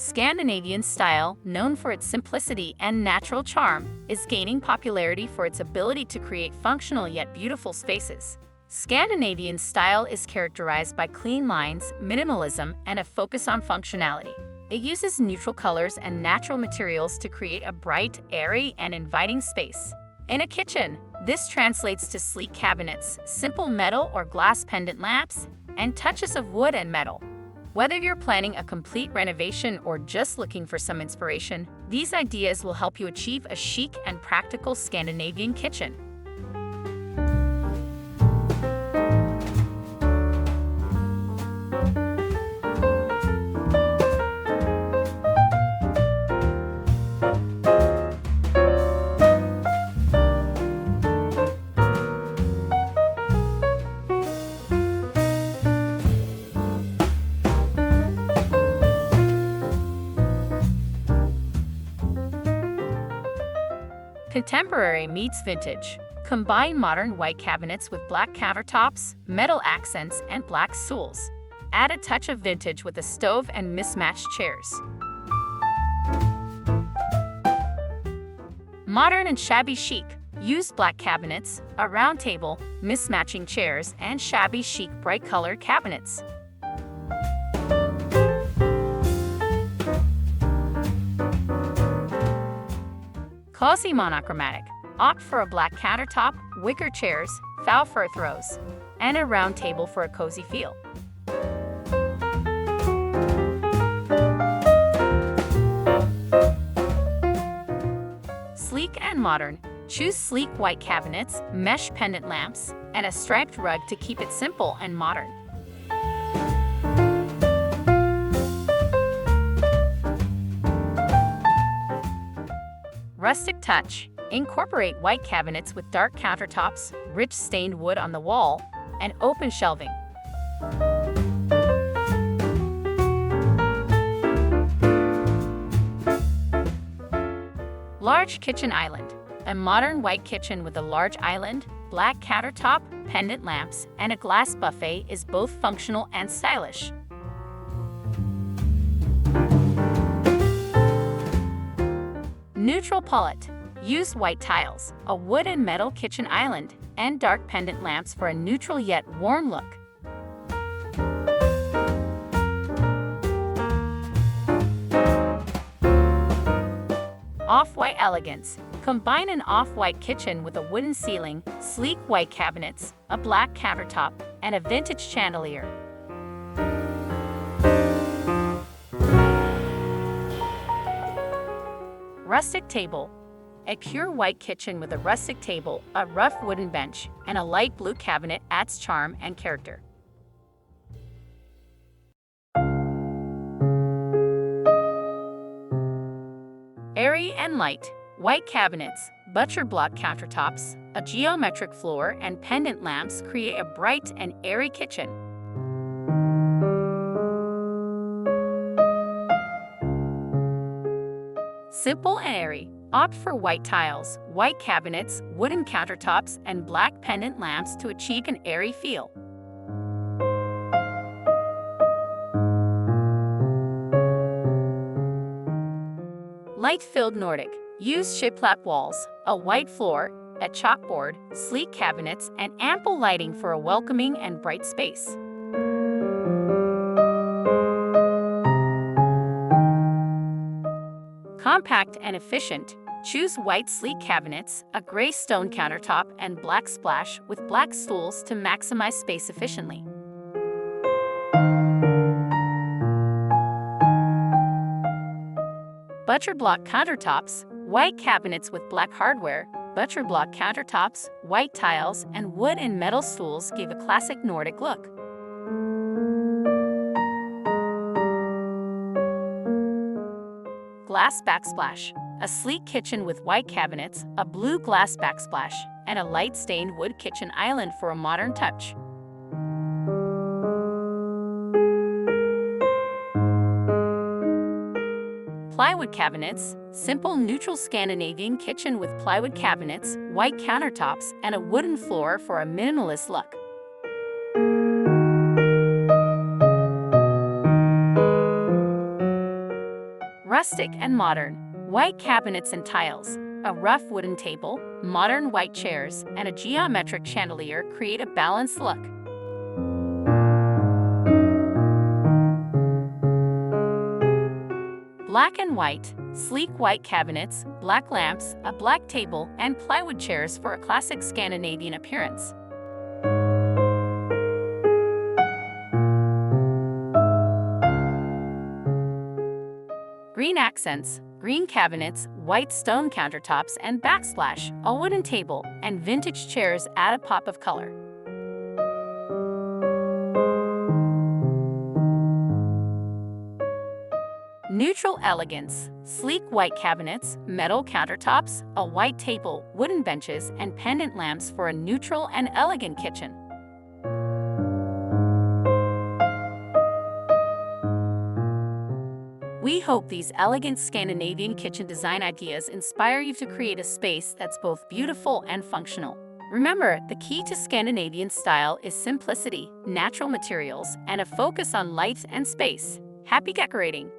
Scandinavian style, known for its simplicity and natural charm, is gaining popularity for its ability to create functional yet beautiful spaces. Scandinavian style is characterized by clean lines, minimalism, and a focus on functionality. It uses neutral colors and natural materials to create a bright, airy, and inviting space. In a kitchen, this translates to sleek cabinets, simple metal or glass pendant lamps, and touches of wood and metal. Whether you're planning a complete renovation or just looking for some inspiration, these ideas will help you achieve a chic and practical Scandinavian kitchen. Contemporary meets vintage. Combine modern white cabinets with black countertops, metal accents, and black stools. Add a touch of vintage with a stove and mismatched chairs. Modern and shabby chic. Use black cabinets, a round table, mismatching chairs, and shabby chic bright-colored cabinets. Cozy monochromatic. Opt for a black countertop, wicker chairs, faux fur throws, and a round table for a cozy feel. Sleek and modern. Choose sleek white cabinets, mesh pendant lamps, and a striped rug to keep it simple and modern. Rustic touch. Incorporate white cabinets with dark countertops, rich stained wood on the wall, and open shelving. Large kitchen island. A modern white kitchen with a large island, black countertop, pendant lamps, and a glass buffet is both functional and stylish. Neutral palette. Use white tiles, a wood and metal kitchen island, and dark pendant lamps for a neutral yet warm look. Off-white elegance. Combine an off-white kitchen with a wooden ceiling, sleek white cabinets, a black countertop, and a vintage chandelier. Rustic table. A pure white kitchen with a rustic table, a rough wooden bench, and a light blue cabinet adds charm and character. Airy and light. White cabinets, butcher block countertops, a geometric floor, and pendant lamps create a bright and airy kitchen. Simple and airy. Opt for white tiles, white cabinets, wooden countertops, and black pendant lamps to achieve an airy feel. Light-filled Nordic. Use shiplap walls, a white floor, a chalkboard, sleek cabinets, and ample lighting for a welcoming and bright space. Compact and efficient. Choose white sleek cabinets, a gray stone countertop, and black splash with black stools to maximize space efficiently. Butcher block countertops. White cabinets with black hardware, butcher block countertops, white tiles, and wood and metal stools give a classic Nordic look. Glass backsplash. A sleek kitchen with white cabinets, a blue glass backsplash, and a light stained wood kitchen island for a modern touch. Plywood cabinets. Simple neutral Scandinavian kitchen with plywood cabinets, white countertops, and a wooden floor for a minimalist look. Rustic and modern. White cabinets and tiles, a rough wooden table, modern white chairs, and a geometric chandelier create a balanced look. Black and white. Sleek white cabinets, black lamps, a black table, and plywood chairs for a classic Scandinavian appearance. Green accents. Green cabinets, white stone countertops, and backsplash, a wooden table, and vintage chairs add a pop of color. Neutral elegance. Sleek white cabinets, metal countertops, a white table, wooden benches, and pendant lamps for a neutral and elegant kitchen. We hope these elegant Scandinavian kitchen design ideas inspire you to create a space that's both beautiful and functional. Remember, the key to Scandinavian style is simplicity, natural materials, and a focus on light and space. Happy decorating!